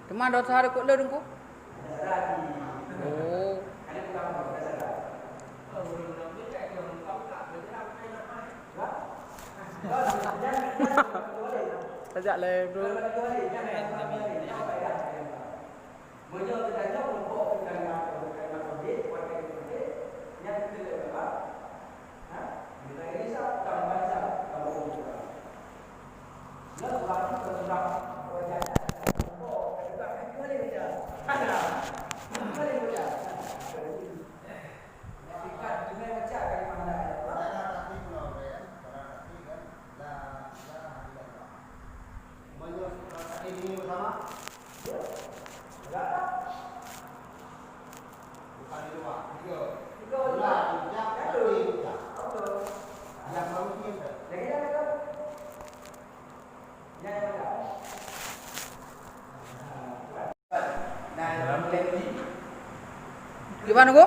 Kemana dosa ada kok lerung ko? Oh. Sajak le bro. Gimana gua?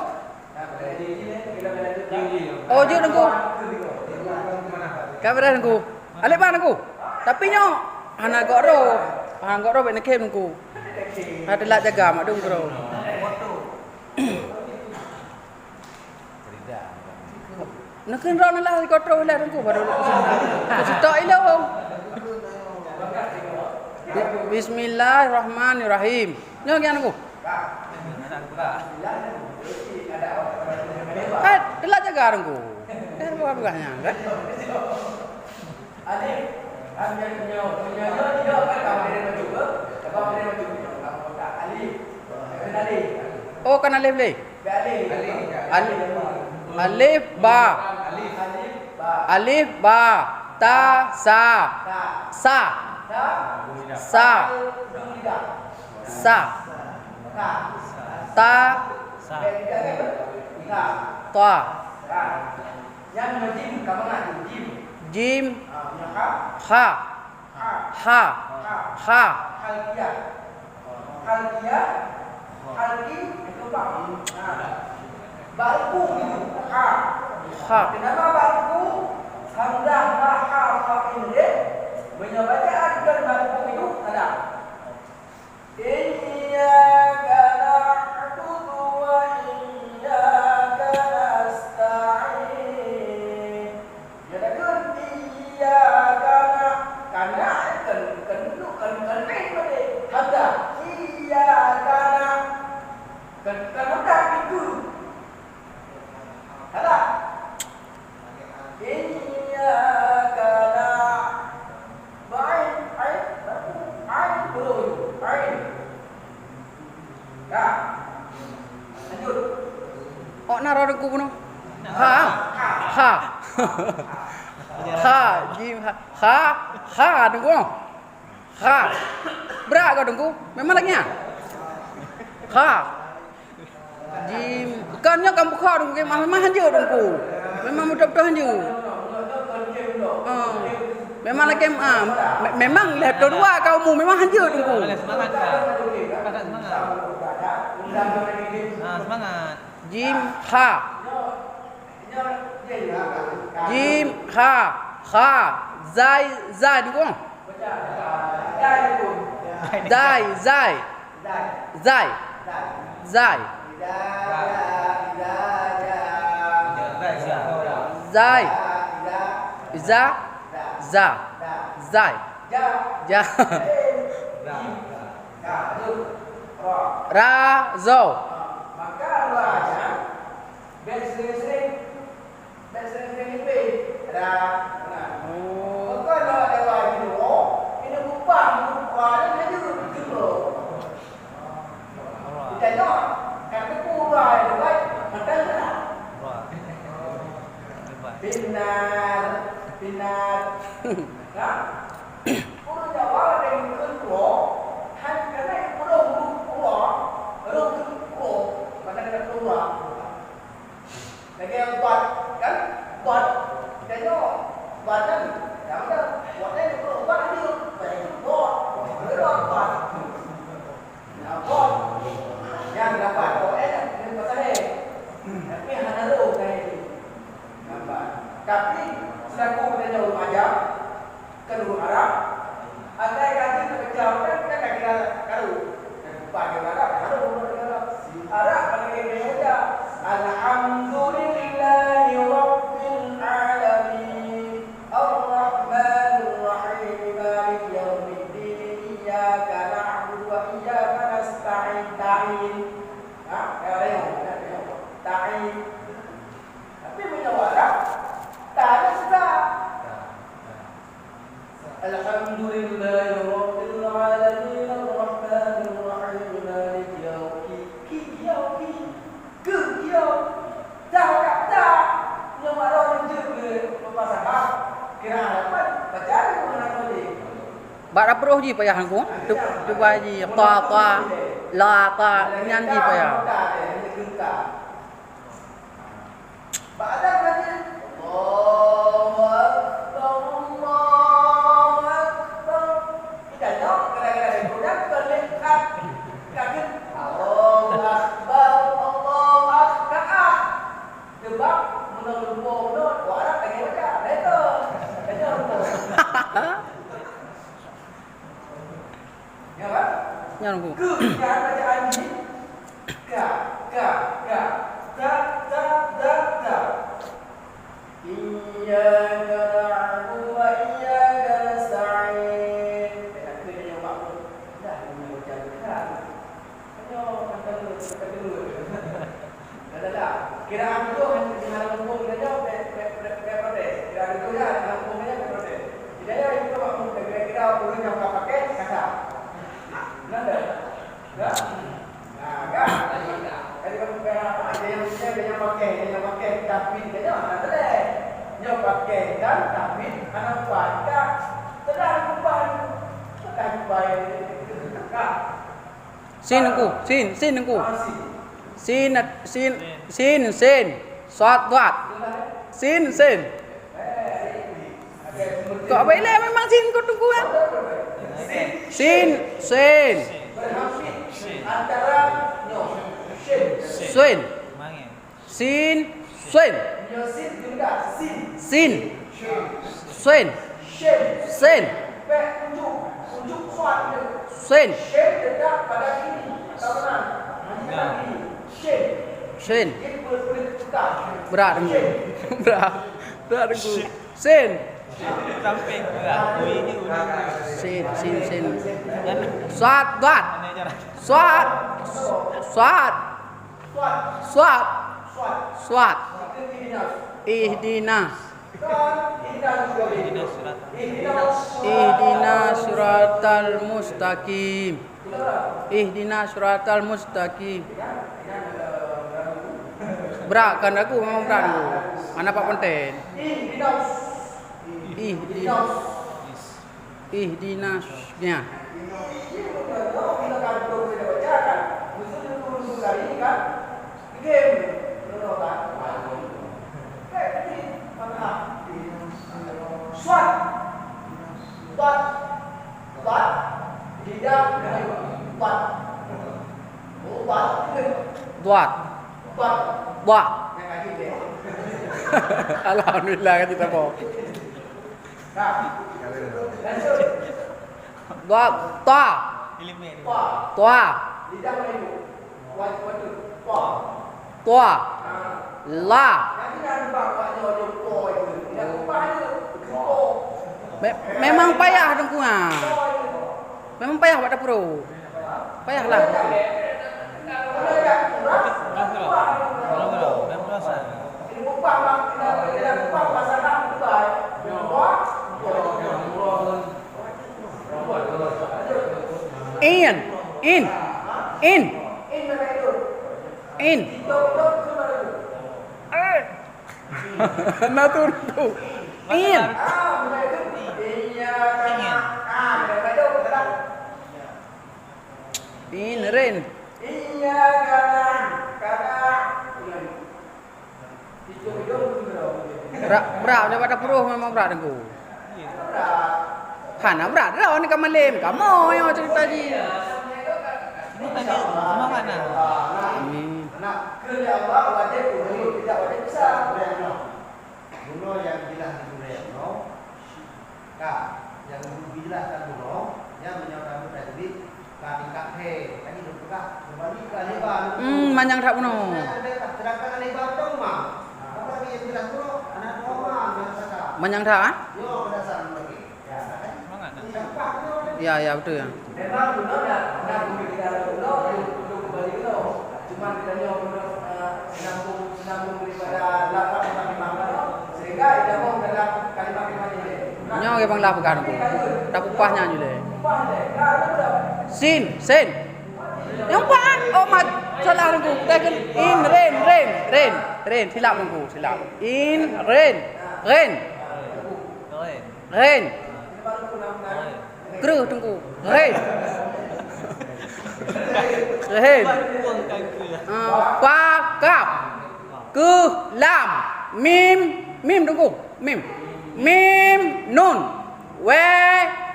Oh, jauh nengku. Kamera nengku. Alek ba nengku. Tapi nyo anak goro. Hang goro ben kem nengku. Ada lah jaga mak dong goro. Nak kena nak lah kau terus lah aku baru aku cerita ilau. Bismillahirrahmanirrahim. Ni kan aku. Kan telah jaga aku. Bukan bukannya kan? Adik, ambil punya dia kan kamu dia juga. Kamu dia juga. Ali. Kenali. Oh, kenal alif. Alif ba. Alif ba. Ta sa. Sa. Sa. Sa. Ta. Ta. Yang jim kamu nak jim. Jim. Ha. Ha. Ha. Halki itu baku itu ha. Ha. Kenapa baku? Hamzah ha ini menyebabkan akan baku itu ada. Iyyaka na'budu wa iyyaka nasta'in. Jadi kan iyyaka karena kan ini hamzah iyyaka kan udah itu. Ada. Iyyaka na'budu ya. Lanjut. Oh, naro aku puno. Ha. Ha. Ha, jim ha. Ha, ha tunggu. Ha. Berak kau tunggu. Memang lagi ya? Ha. Jim, kannya kamu kau tunggu memang hanja tunggu. Memang betul-betul hanja. Memang lagi memang lihat kedua kamu memang hanja tunggu. Semangat. Semangat. Jim ha. Jim ha. Ha. Zai zai tunggu. Zai zai. Zai. Zai. Zai. Za. Za. Zai. Ja. Ra. Zo. Maka ra sering-sering ini ra. Oh. Kalau ada lagi ini bukan dan hanya gitu. Tidak karena kurang itu baik betul. Binar. Nah, udah jawab dengan kedua, hanya karena belum mana kena keluar. Lagi yang buat kan, buat kita buatan, yang ada buatnya itu buat itu, baik buat buat. Nah, buat yang dapat ini pasal tapi hanya lu kayak nampak. Tapi selaku kita remaja kedua Arab ada yang kata kejauhan kita kira karu pada Arab Arab paling Indonesia alhamdulillahi rabbil alamin arrahmanir rahim maliki yaumiddin iyyaka na'budu wa iyyaka nasta'in ta'in ta'in tapi menjawab tak ada sudah. Alhamdulillahi rabbil alamin arrahmanir rahim maliki yaumiddin. Dah kata yang ada juga pasangan kira apa baca di mana tadi. Baca peruh ji payah aku. Tu baji ta la ta nyan ji payah. Baca tadi Allahu Akbar. Kita nak kadang-kadang produk terlihat kaki Allahu Akbar. Sebab menurut orang pengen baca. Itu. Ya kan? Ya nunggu. Jangan bacaan ini. ga. Da. Iyyaka na'budu wa iyyaka nasta'in. Kita yang makmum. Dah ini macam kan. Ayo kata dulu. Dah. Kiraan itu hanya dengan hukum saja proses. Kiraan itu ya dengan hukumnya proses. Tidak ya itu makmum kira-kira boleh yang pakai kata. Nada. Enggak? Nah, enggak. Jadi kalau ada yang pakai tapi saja ada deh. Yang pakai dan tapi anak baca sedang kuban. Sedang kuban. Sin nengku. Sin. Swat. Sin. Kok boleh memang sin kau tunggu kan? Sin. Antara Sin. Sin. juga Sin. Sin. Unjuk suat dia. Sin. Dekat pada kiri. Kawanan. Sin. Dia boleh tukar. Berat dengku. Berat dengku. Sin. Samping berat. Ini Sin. Swat. Ihdina suratal mustaqim. Berat kan aku memang berat aku. Anak Pak Ponten. Ihdinas-nya. Buat. Alhamdulillah kan kita mau. Buat ta. Tua. Tua. La. Memang payah dengku ah. Memang payah pada pro. Payahlah. In. Natur tu. In. In ren. Berat daripada puruh memang berat dengku. Hana berat dah ni kamu lem. Kamu yang cerita tadi. Semua mana? Nak kerja Allah wajib dulu tidak wajib bisa. Dulu yang jelas dulu no. Kak, yang dijelaskan dulu yang menyatakan tadi tingkat he. Tadi dulu kak kembali ke lebar. Manjang tak puno. Sedangkan lebar tu mah. Apa yang jelas dulu anak normal biasa kak. Manjang tak ah? Yo berdasarkan lagi. Ya, kan? Ya betul ya. Memang benar ya. Nak kita dulu kembali dulu. Cuma kita sinambung daripada lapan sampai lima sehingga ia mau dalam kalimat ini. Nyo ke bang lapan kan aku. Tak upahnya juga. Sin. Yang pan. Oh mat salah aku. Tekan in ren. Silap aku. In ren. Keruh tunggu. Ren. Pakap. Ke lam. Mim tunggu. Mim nun.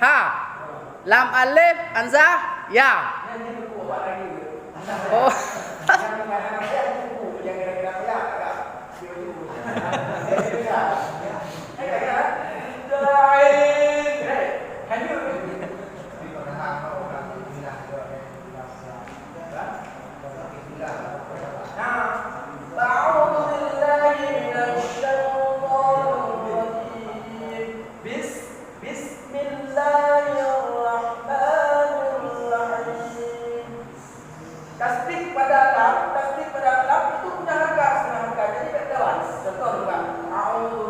Ha. Lam alif anzah ya. Oh. Tasdik pada lam itu punya harga setengah harga. Jadi tak lawan. Contoh juga. A'udzu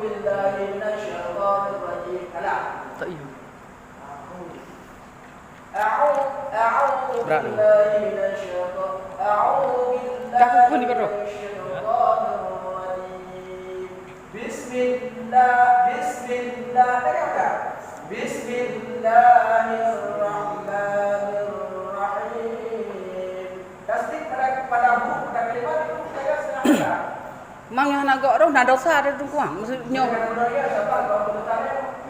billahi minasyaitonir rajim. Alah. Tak iya. A'udzu billahi minasyaitonir rajim. Bismillah. Bismillahirrahmanirrahim. Tasdik pada huruf pada kalimat itu saya setengah harga. Mang yang nak gak roh nak dosa ada tu kuang. Maksudnya.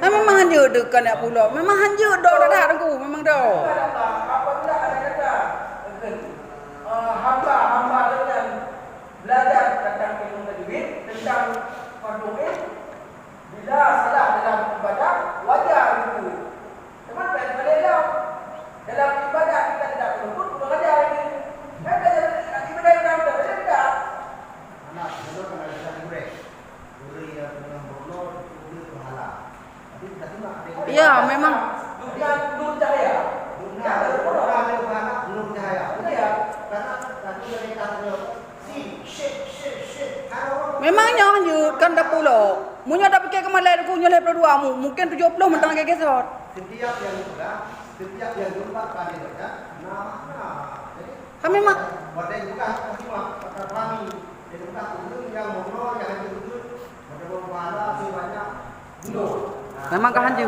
Memang hanya dekat nak pula. Memang hanya dah dah aku. Memang dah. Apabila ada kata hamba dengan belajar tentang ilmu tajwid, tentang fardhu'in, bila salah dalam ibadah wajar itu. Teman balik dalam ibadah kita tidak menuntut untuk belajar ini. Kan belajar ibadah dalam belajar tidak. Anak benar kan ada satu guru yang benar-benar guru pahala. Tapi kita cuma Ya, memang. Bukan nur cahaya. Nur cahaya. Ya, karena tadi mereka Memangnya hanya kan dah pula. Munya dah pakai kemalai aku nyoleh pula mu. Mungkin 70 mentang lagi gesot. setiap yang jumpa pada baca nama. Jadi Kami mak model bukan cuma kata kami. Jadi bukan itu yang monor yang itu model pahala sebanyak nur. memang kan hanya.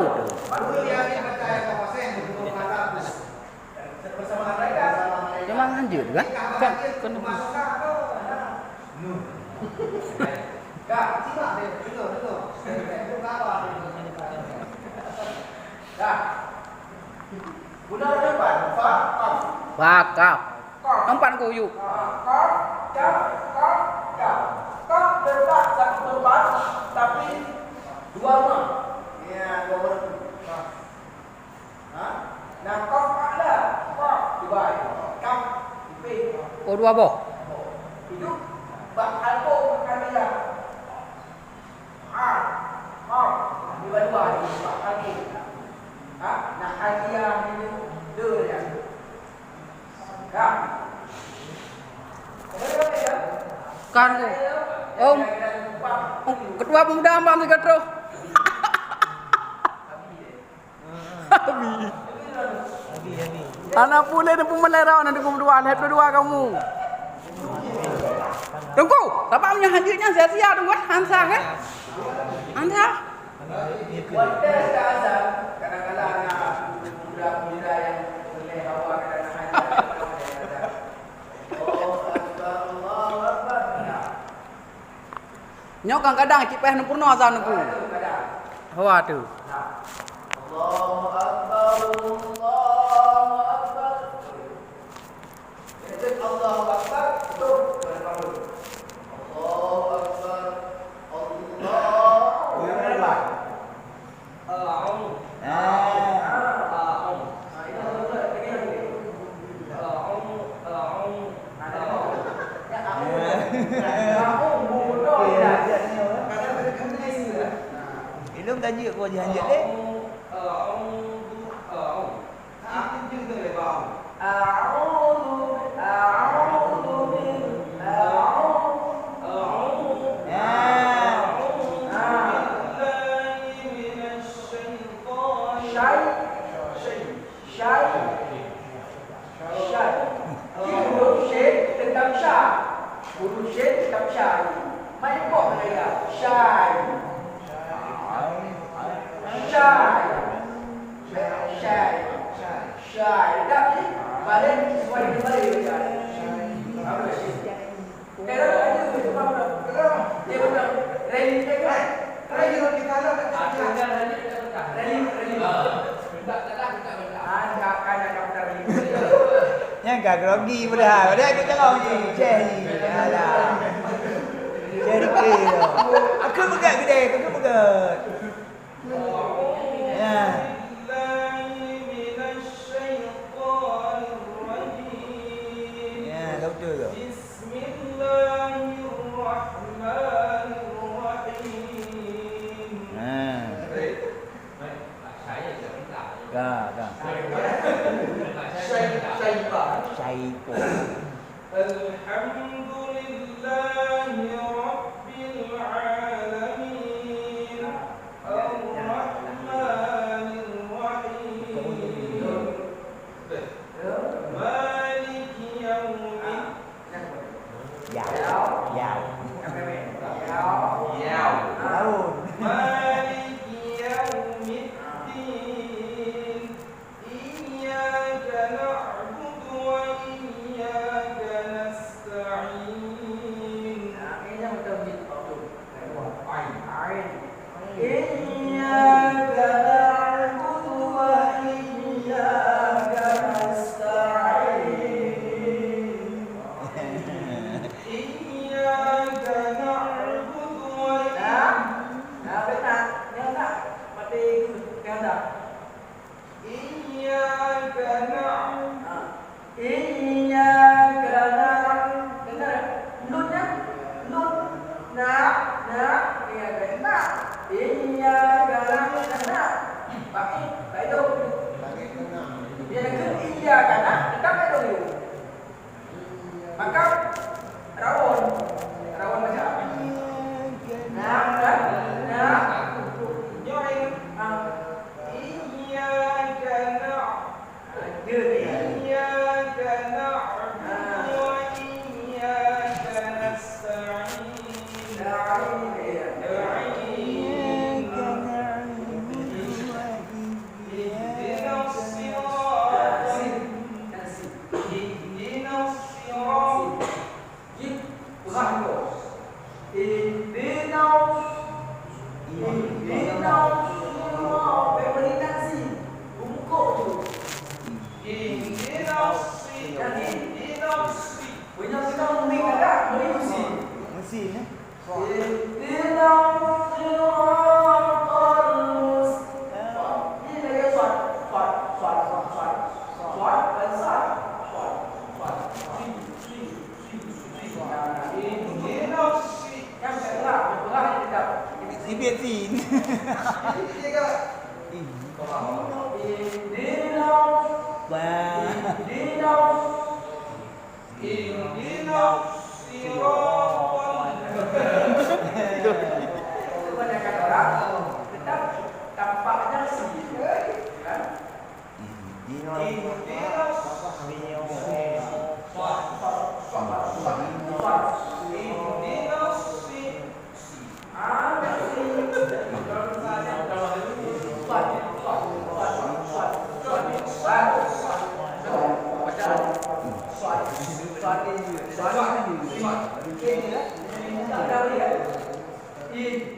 Baru dia percaya ke pasien betul pahala bersama mereka. Memang hanya kan? Kan Masuk nur. Kak, simak deh, betul. Itu apa? Dah. Guna depan, fa. wakaf. Nampak aku yuk. Kaf depan satu tempat, tapi dua rumah. Ya, dua rumah. Nah, kaf ada, kaf Dubai, kaf P. Oh dua boh. Itu bak alko kamera. Dua-dua ni bak alko. Nak hadiah ni dia ya. Kak. Kan aku. Om. Ketua pemuda ambang juga terus. Abi. Anak pula ni pemelera nanti kamu dua, lihat dua kamu. Tunggu, bapak punya hadirnya sia-sia tunggu Hamzah kan? Hamzah. Wadah azan kadang-kadang nak muda-muda yang boleh bawa kadang-kadang hadiah. Allahu Akbar. Nyok kadang-kadang cik peh nempurna azan aku. Hawa tu. Allahu Akbar. Allahu Akbar. Itu Allahu Akbar tu. Allahu Akbar. Ilmu tajuk kau janji deh. Huruf syed tentang syai. Mai kok dia? Syai. Dah ni. Balik sesuai dengan balik dia. Apa sih? Kalau ada tu apa? Dia betul. Rally kan? Rally kita ada. Rally. Tak ada rally. Yang gak grogi pada. Dah kita jangan ceri. Alah. Ceri ke. Aku pegat gede, aku pegat. Ya. Ya, betul tu. Bismillahirrahmanirrahim. baik tu. Alhamdulillahi Rabbil Alamin Ar-Rahmanir Rahim Maliki Yawmiddin Giàu, giàu. Tahu. Maliki Yawmiddin Iyyaka na'budu wa iyyaka nasta'in Iyyaka na'budu wa iyyaka nasta'in. Iyyaka na'budu wa Benar. Yang tak mati kehendak. Iyyaka na'budu Iyyaka na'budu. Benar. Nunnya nun na iya benar. Iyyaka na'budu. Baik, baik tu. Dia nak iyyaka na, kita baik tu. Maka rawon macam Nyoing Iyyaka na'budu Iyyaka na'budu wa iyyaka nasta'in Mesin eh. Di bensin. Wah. Kebanyakan orang tetap tampaknya sih, kan? In